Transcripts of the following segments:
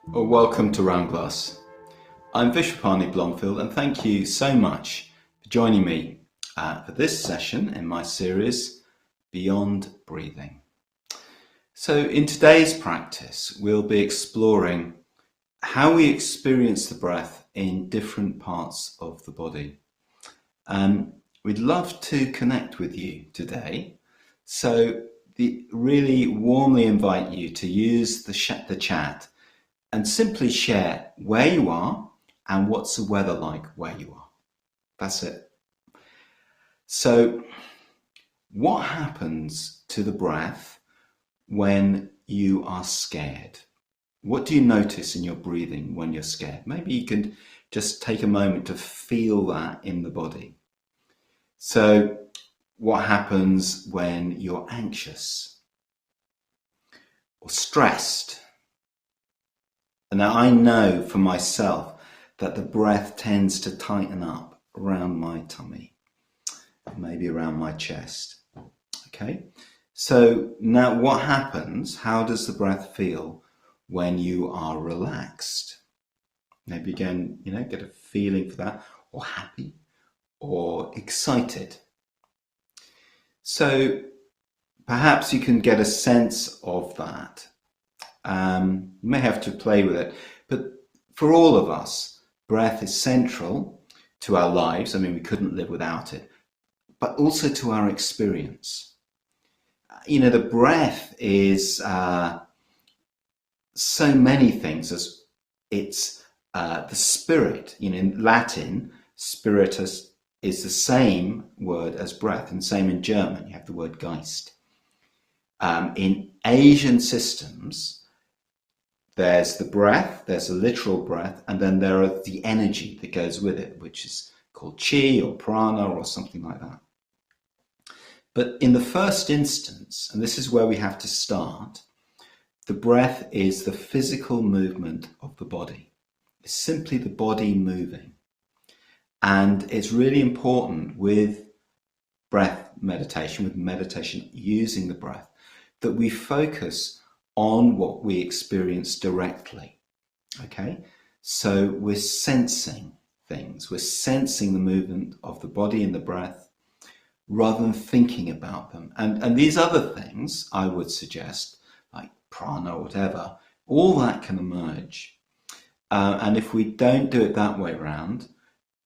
Well, welcome to Round Glass. I'm Vishvapani Blomfield, and thank you so much for joining me for this session in my series, Beyond Breathing. So in today's practice, we'll be exploring how we experience the breath in different parts of the body. We'd love to connect with you today, so really warmly invite you to use the chat and simply share where you are and what's the weather like where you are. That's it. So what happens to the breath when you are scared? What do you notice in your breathing when you're scared? Maybe you can just take a moment to feel that in the body. So what happens when you're anxious or stressed? And now I know for myself that the breath tends to tighten up around my tummy, maybe around my chest. Okay, so now what happens? How does the breath feel when you are relaxed? Maybe again, get a feeling for that, or happy, or excited. So perhaps you can get a sense of that. You may have to play with it, but for all of us, breath is central to our lives. I mean, we couldn't live without it, but also to our experience. The breath is so many things. As it's the spirit. In Latin, spiritus is the same word as breath, and same in German. You have the word Geist. In Asian systems, there's the breath, there's a literal breath, and then there are the energy that goes with it, which is called chi or prana or something like that. But in the first instance, and this is where we have to start, the breath is the physical movement of the body. It's simply the body moving. And it's really important with breath meditation, with meditation using the breath, that we focus on what we experience directly. Okay, so we're sensing things, we're sensing the movement of the body and the breath rather than thinking about them. And these other things, I would suggest, like prana or whatever, all that can emerge. And if we don't do it that way around,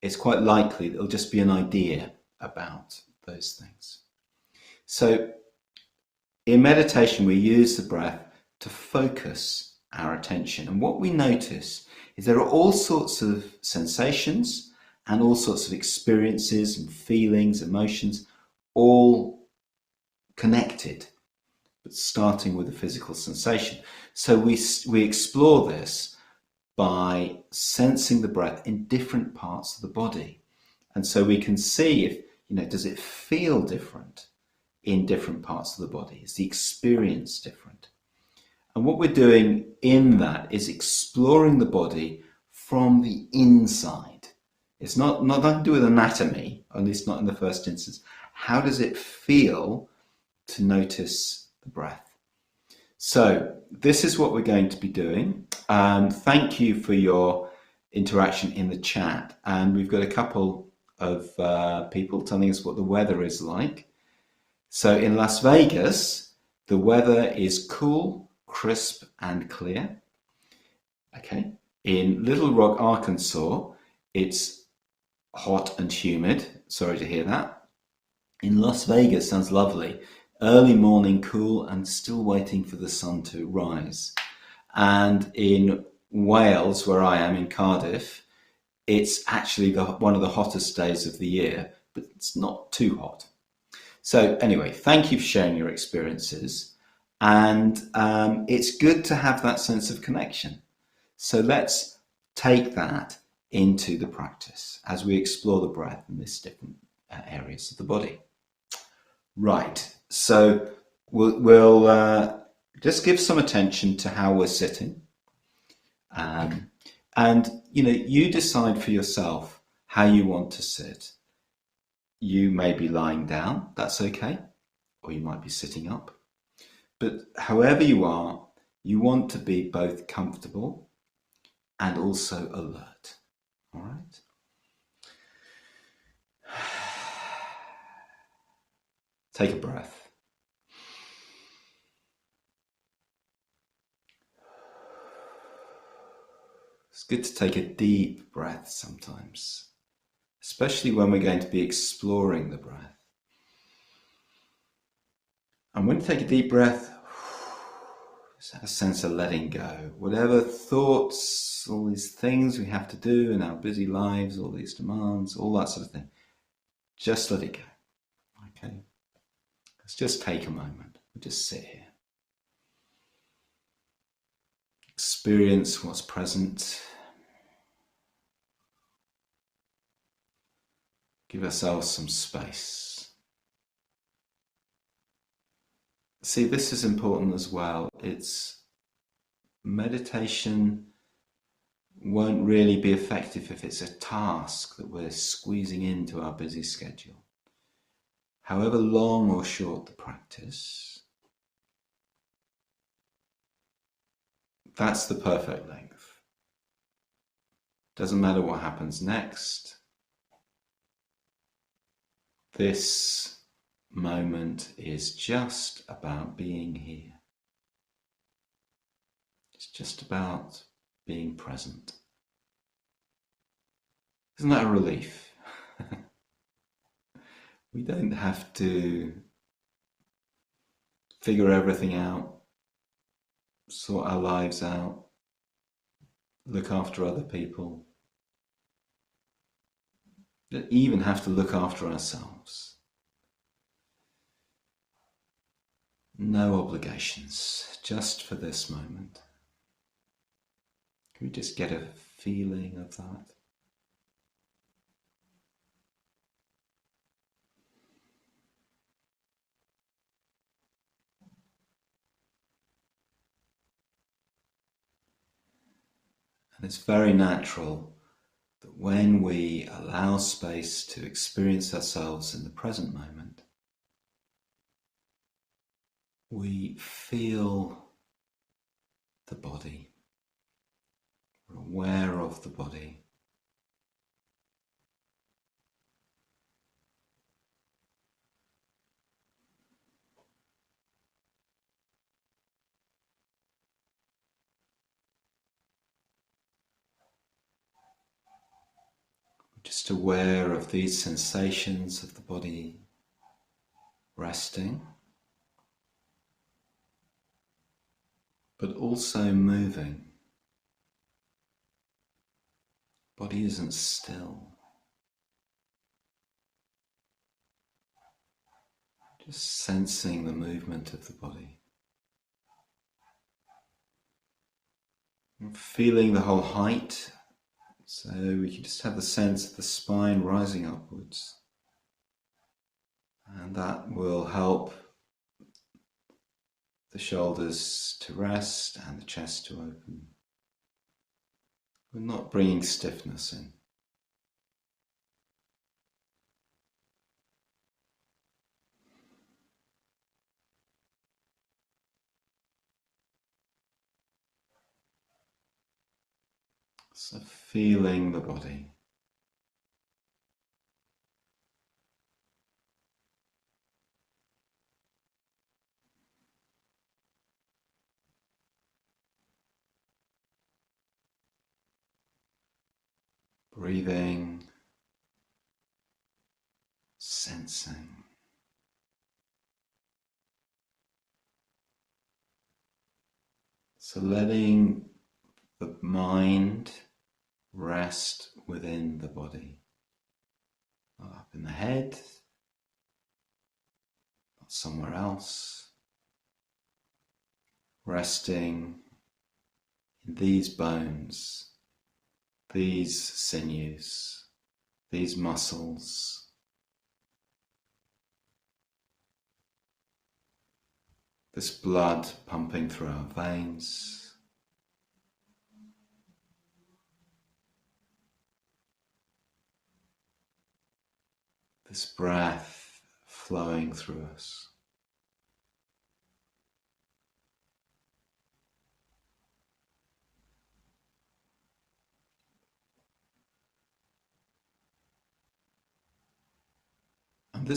it's quite likely that it'll just be an idea about those things. So in meditation, we use the breath to focus our attention. And what we notice is there are all sorts of sensations and all sorts of experiences and feelings, emotions, all connected, but starting with a physical sensation. So we explore this by sensing the breath in different parts of the body. And so we can see if, does it feel different in different parts of the body? Is the experience different? And what we're doing in that is exploring the body from the inside. It's not nothing to do with anatomy, at least not in the first instance. How does it feel to notice the breath? So this is what we're going to be doing. Thank you for your interaction in the chat. And we've got a couple of people telling us what the weather is like. So in Las Vegas, the weather is cool, crisp and clear. Okay. In Little Rock, Arkansas, it's hot and humid. Sorry to hear that. In Las Vegas, sounds lovely. Early morning, cool and still waiting for the sun to rise. And in Wales, where I am in Cardiff, it's actually one of the hottest days of the year, but it's not too hot. So anyway, thank you for sharing your experiences. And it's good to have that sense of connection. So let's take that into the practice as we explore the breath in these different areas of the body. Right, so we'll just give some attention to how we're sitting. And you decide for yourself how you want to sit. You may be lying down, that's okay, or you might be sitting up. But however you are, you want to be both comfortable and also alert. All right? Take a breath. It's good to take a deep breath sometimes, especially when we're going to be exploring the breath. And when you take a deep breath, just have a sense of letting go. Whatever thoughts, all these things we have to do in our busy lives, all these demands, all that sort of thing, just let it go. Okay? Let's just take a moment. We'll just sit here. Experience what's present. Give ourselves some space. See, this is important as well. It's meditation won't really be effective if it's a task that we're squeezing into our busy schedule. However long or short the practice, that's the perfect length. Doesn't matter what happens next. This moment is just about being here. It's just about being present. Isn't that a relief? We don't have to figure everything out, sort our lives out, look after other people. We don't even have to look after ourselves. No obligations, just for this moment. Can we just get a feeling of that? And it's very natural that when we allow space to experience ourselves in the present moment, we feel the body. We're aware of the body. Just aware of these sensations of the body resting, but also moving. Body isn't still. Just sensing the movement of the body. And feeling the whole height. So we can just have the sense of the spine rising upwards. And that will help the shoulders to rest and the chest to open. We're not bringing stiffness in. So feeling the body. Breathing, sensing. So letting the mind rest within the body. Not up in the head, not somewhere else. Resting in these bones, these sinews, these muscles. This blood pumping through our veins. This breath flowing through us.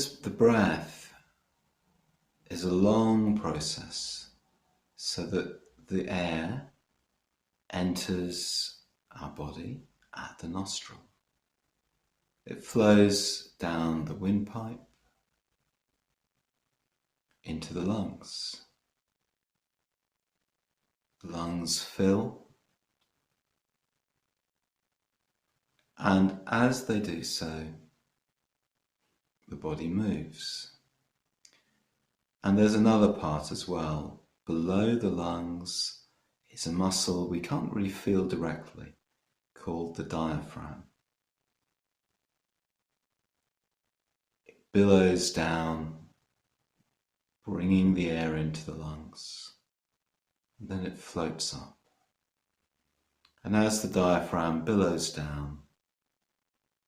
the breath is a long process so that the air enters our body at the nostril. It flows down the windpipe into the lungs. The lungs fill, and as they do so, the body moves. And there's another part as well. Below the lungs is a muscle we can't really feel directly, called the diaphragm. It billows down, bringing the air into the lungs. And then it floats up. And as the diaphragm billows down,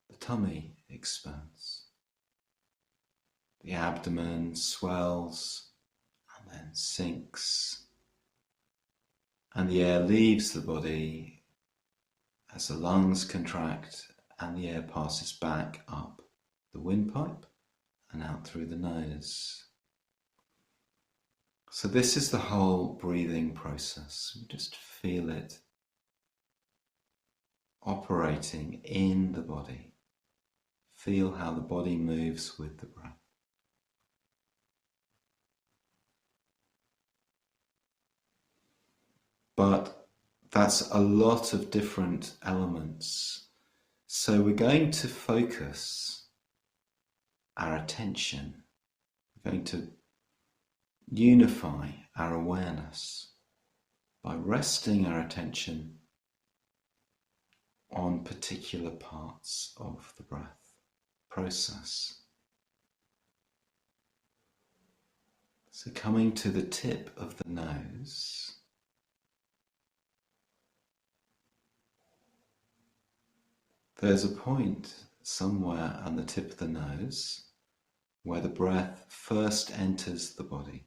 the tummy expands. The abdomen swells and then sinks. And the air leaves the body as the lungs contract and the air passes back up the windpipe and out through the nose. So this is the whole breathing process. We just feel it operating in the body. Feel how the body moves with the breath. But that's a lot of different elements. So we're going to focus our attention. We're going to unify our awareness by resting our attention on particular parts of the breath process. So coming to the tip of the nose, there's a point somewhere on the tip of the nose where the breath first enters the body.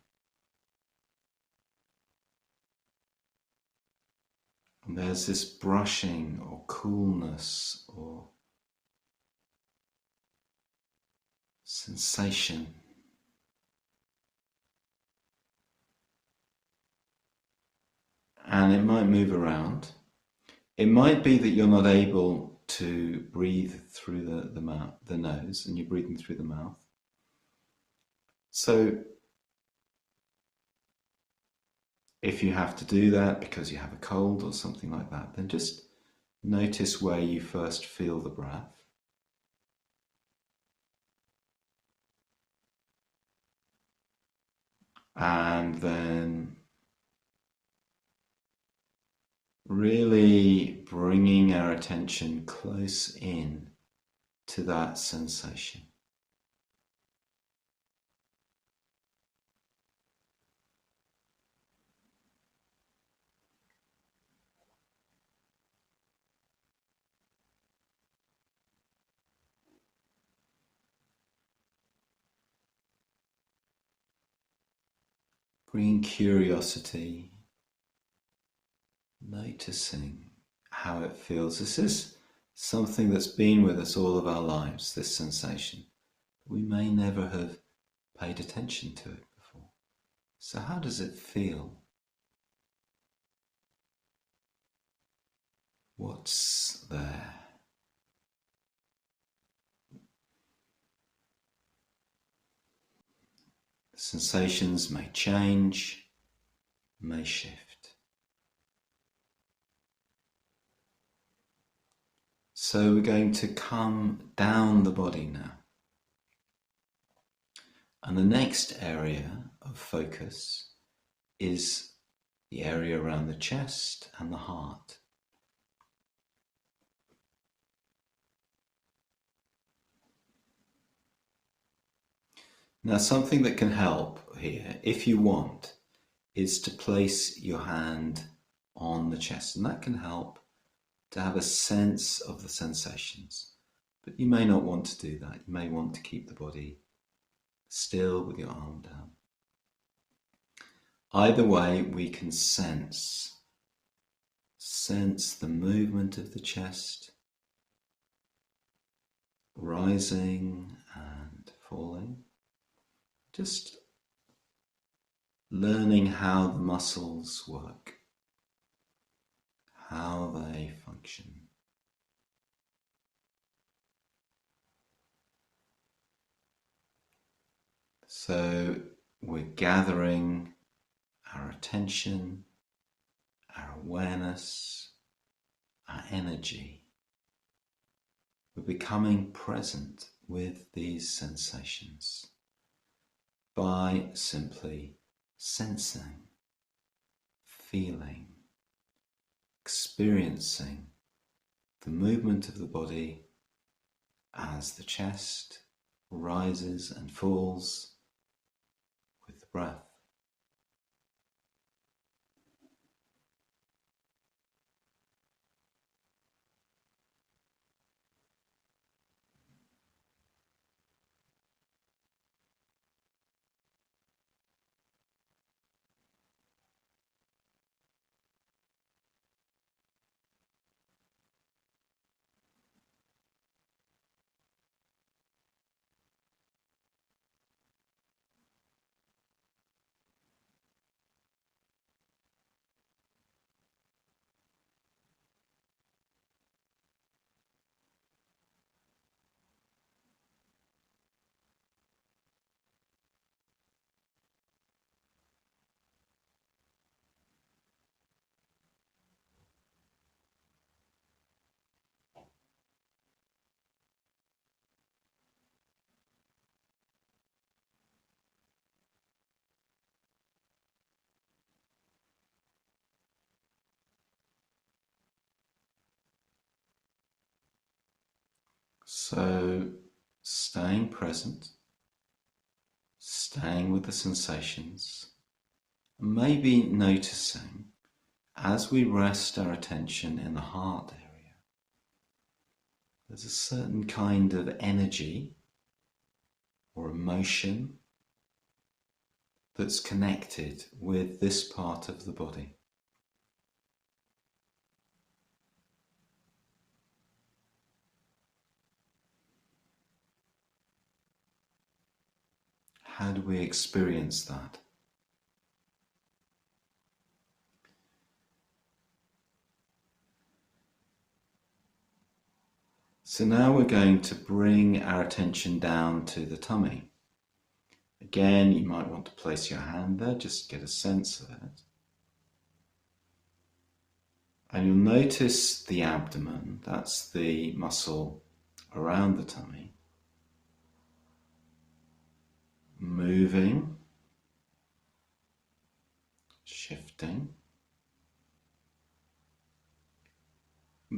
And there's this brushing or coolness or sensation. And it might move around. It might be that you're not able to breathe through the mouth, the nose, and you're breathing through the mouth. So if you have to do that because you have a cold or something like that, then just notice where you first feel the breath. And then really bringing our attention close in to that sensation. Bringing curiosity, noticing how it feels. This is something that's been with us all of our lives, this sensation. We may never have paid attention to it before. So how does it feel? What's there? Sensations may change, may shift. So we're going to come down the body now. And the next area of focus is the area around the chest and the heart. Now, something that can help here, if you want, is to place your hand on the chest, and that can help to have a sense of the sensations. But you may not want to do that. You may want to keep the body still with your arm down. Either way, we can sense the movement of the chest, rising and falling. Just learning how the muscles work, how they function. So we're gathering our attention, our awareness, our energy. We're becoming present with these sensations by simply sensing, feeling, experiencing the movement of the body as the chest rises and falls with the breath. So staying present, staying with the sensations, maybe noticing as we rest our attention in the heart area, there's a certain kind of energy or emotion that's connected with this part of the body. How do we experience that? So now we're going to bring our attention down to the tummy. Again, you might want to place your hand there, just get a sense of it. And you'll notice the abdomen, that's the muscle around the tummy, moving, shifting.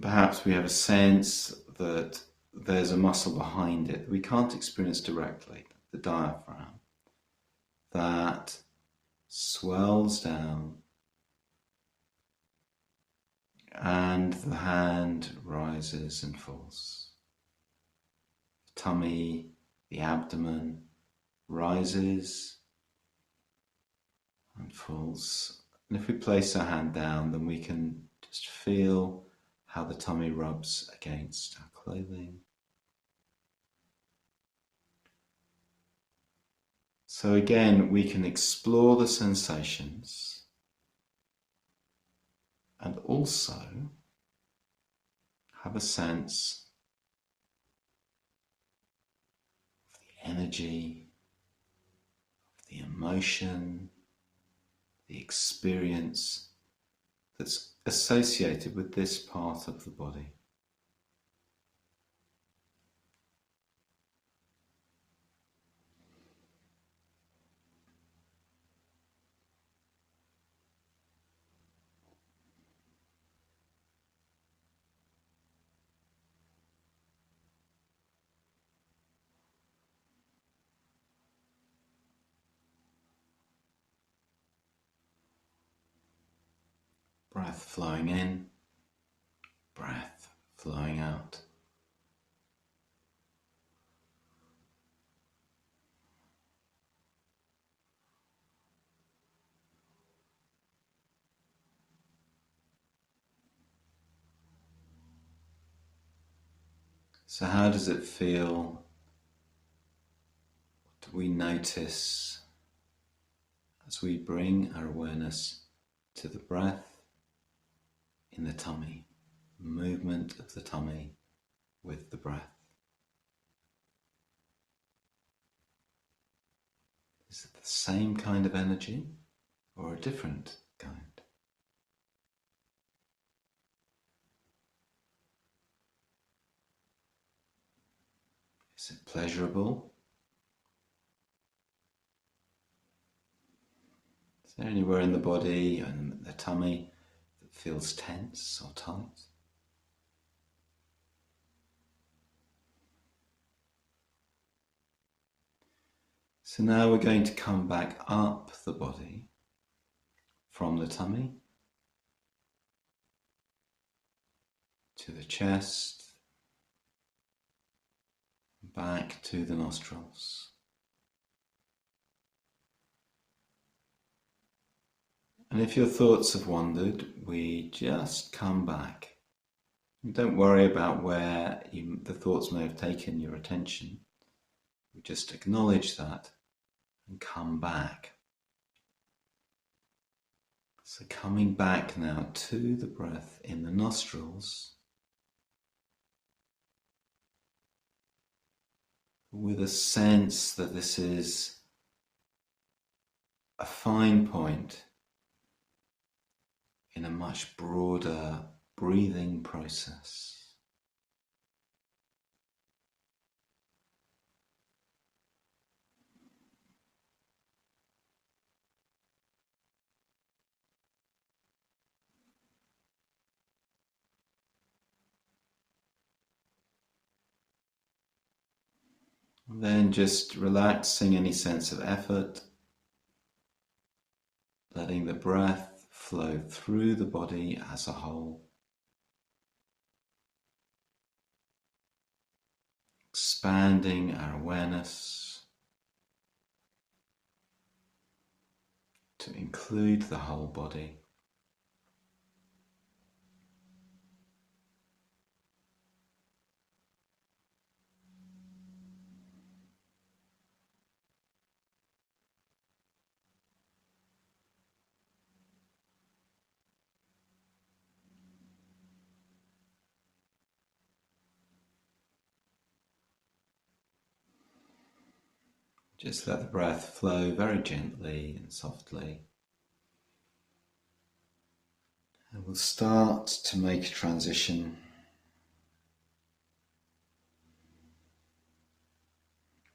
Perhaps we have a sense that there's a muscle behind it that we can't experience directly, the diaphragm, that swells down and the hand rises and falls. The tummy, the abdomen rises and falls. And if we place our hand down, then we can just feel how the tummy rubs against our clothing. So again, we can explore the sensations and also have a sense of the energy, of the emotion, the experience that's associated with this part of the body. Breath flowing in, breath flowing out. So how does it feel we notice as we bring our awareness to the breath in the tummy, movement of the tummy with the breath. Is it the same kind of energy or a different kind? Is it pleasurable? Is there anywhere in the body and the tummy that feels tense or tight? So now we're going to come back up the body from the tummy to the chest, back to the nostrils. And if your thoughts have wandered, we just come back. Don't worry about where the thoughts may have taken your attention. We just acknowledge that and come back. So coming back now to the breath in the nostrils with a sense that this is a fine point in a much broader breathing process. Then just relaxing any sense of effort, letting the breath flow through the body as a whole, expanding our awareness to include the whole body. Just let the breath flow very gently and softly. And we'll start to make a transition.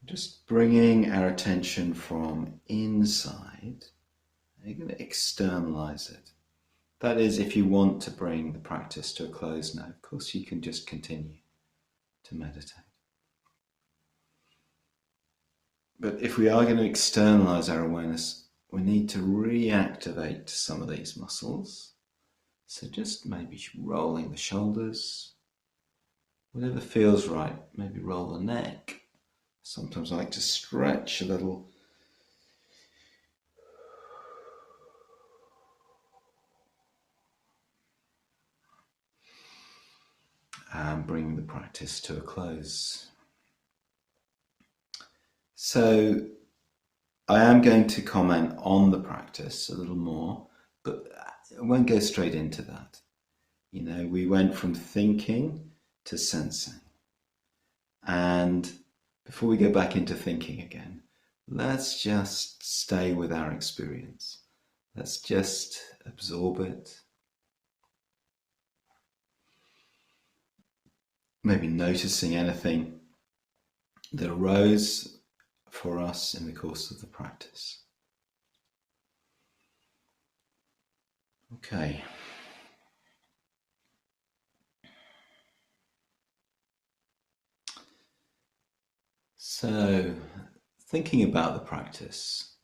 Just bringing our attention from inside. You're going to externalize it. That is, if you want to bring the practice to a close now. Of course, you can just continue to meditate. But if we are going to externalize our awareness, we need to reactivate some of these muscles. So just maybe rolling the shoulders, whatever feels right. Maybe roll the neck. Sometimes I like to stretch a little. And bring the practice to a close. So I am going to comment on the practice a little more, but I won't go straight into that. You know, we went from thinking to sensing. And before we go back into thinking again, let's just stay with our experience. Let's just absorb it. Maybe noticing anything that arose for us in the course of the practice. Okay. So, thinking about the practice,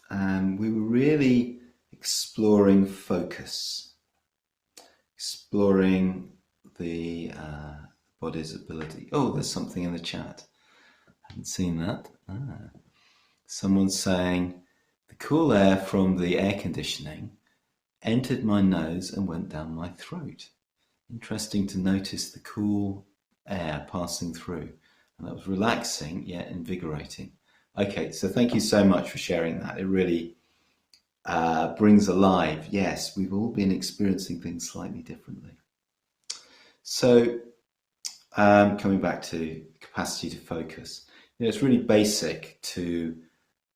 we were really exploring focus, exploring the body's ability. Oh, there's something in the chat. I haven't seen that. Someone's saying, the cool air from the air conditioning entered my nose and went down my throat. Interesting to notice the cool air passing through. And that was relaxing yet invigorating. Okay, so thank you so much for sharing that. It really brings alive, yes, we've all been experiencing things slightly differently. So coming back to capacity to focus, it's really basic to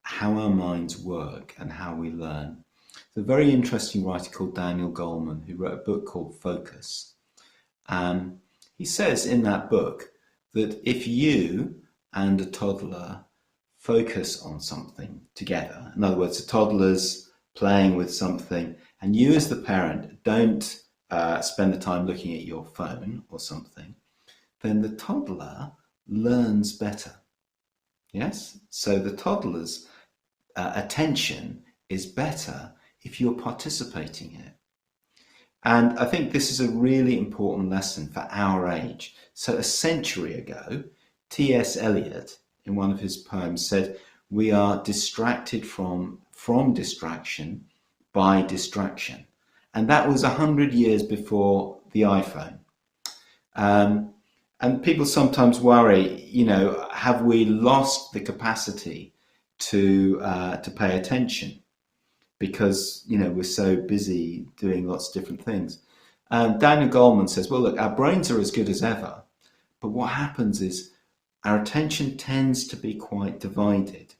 how our minds work and how we learn. There's a very interesting writer called Daniel Goleman who wrote a book called Focus. He says in that book that if you and a toddler focus on something together, in other words, a toddler's playing with something, and you as the parent don't spend the time looking at your phone or something, then the toddler learns better. Yes? So the toddler's attention is better if you're participating in it. And I think this is a really important lesson for our age. So a century ago, T.S. Eliot, in one of his poems, said, "We are distracted from distraction by distraction." And that was 100 years before the iPhone. And people sometimes worry, have we lost the capacity to pay attention? Because, we're so busy doing lots of different things. Daniel Goleman says, well, look, our brains are as good as ever, but what happens is our attention tends to be quite divided.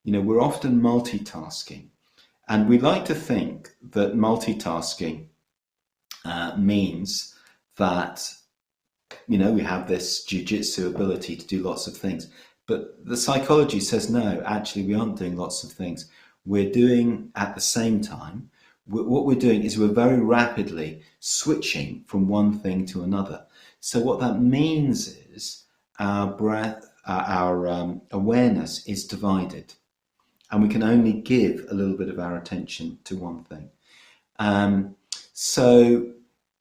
We're often multitasking, and we like to think that multitasking means that, we have this jiu-jitsu ability to do lots of things. But the psychology says, no, actually, we aren't doing lots of things. We're doing at the same time. What we're doing is we're very rapidly switching from one thing to another. So what that means is our breath, our awareness is divided, and we can only give a little bit of our attention to one thing. So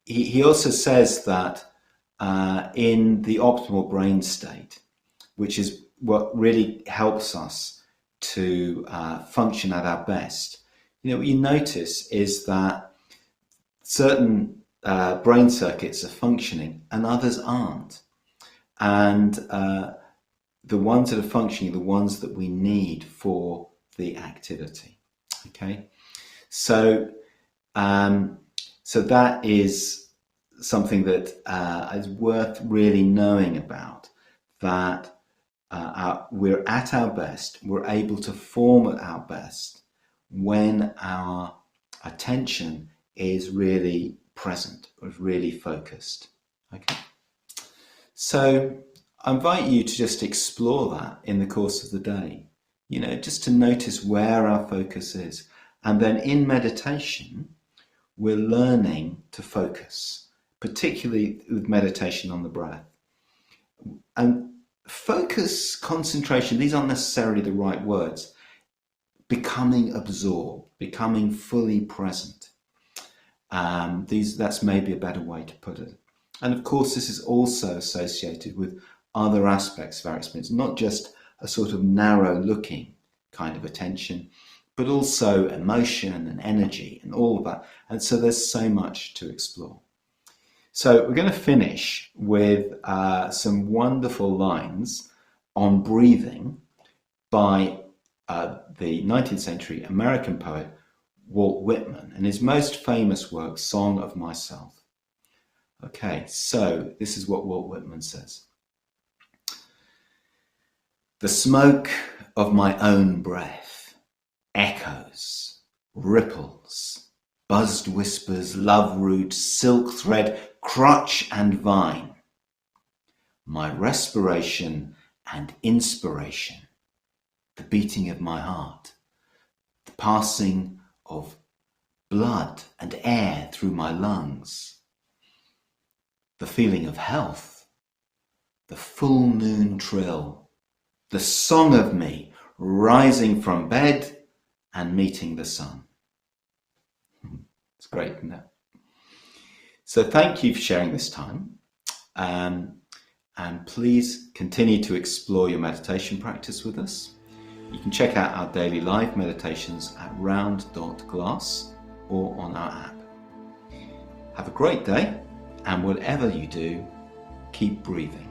he also says that in the optimal brain state, which is what really helps us to function at our best, what you notice is that certain brain circuits are functioning and others aren't. And the ones that are functioning are the ones that we need for the activity. Okay, so that is something that is worth really knowing about, that we're at our best, we're able to form at our best when our attention is really present, or is really focused. Okay, so I invite you to just explore that in the course of the day, just to notice where our focus is. And then in meditation, we're learning to focus, particularly with meditation on the breath. And focus, concentration, these aren't necessarily the right words. Becoming absorbed, becoming fully present. That's maybe a better way to put it. And of course, this is also associated with other aspects of our experience, not just a sort of narrow looking kind of attention, but also emotion and energy and all of that. And so there's so much to explore. So we're going to finish with some wonderful lines on breathing by the 19th century American poet Walt Whitman, and his most famous work, Song of Myself. Okay, so this is what Walt Whitman says. The smoke of my own breath echoes, ripples, buzzed whispers, love roots, silk thread, crutch and vine. My respiration and inspiration, the beating of my heart, the passing of blood and air through my lungs, the feeling of health, the full noon trill, the song of me rising from bed and meeting the sun. It's great, isn't it? So thank you for sharing this time. And please continue to explore your meditation practice with us. You can check out our daily live meditations at round.glass or on our app. Have a great day, and whatever you do, keep breathing.